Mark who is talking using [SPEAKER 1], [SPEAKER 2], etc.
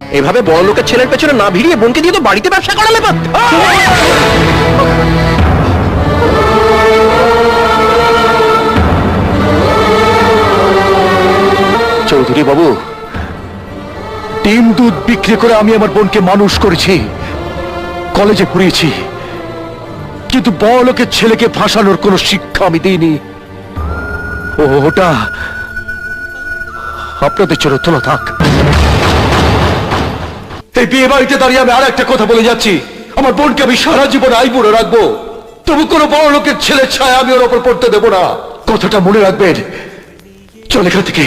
[SPEAKER 1] এভাবে বড় লোকের ছেলের পেছনে না ভিড়িয়ে বোনকে দিয়ে তো বাড়িতে ব্যবসা করালে পারত।
[SPEAKER 2] চৌধুরী বাবু, ডিম দুধ বিক্রি করে আমি আমার বোনকে মানুষ করেছি, কলেজে পড়িয়েছি, কিন্তু বড় লোকের ছেলেকে ফাঁসানোর কোনো শিক্ষা আমি দিইনি। ওটা আপনাদের জন্য তোলা থাক। এই বিয়ে বাড়িতে দাঁড়িয়ে আমি আর একটা কথা বলে যাচ্ছি, আমার বোনকে আমি সারা জীবন আইবুড়ো রাখবো, তবু কোনো বড় লোকের ছেলের ছায়া আমি ওর ওপর পড়তে দেবো না। কথাটা মনে রাখবেন। চল এখান থেকে।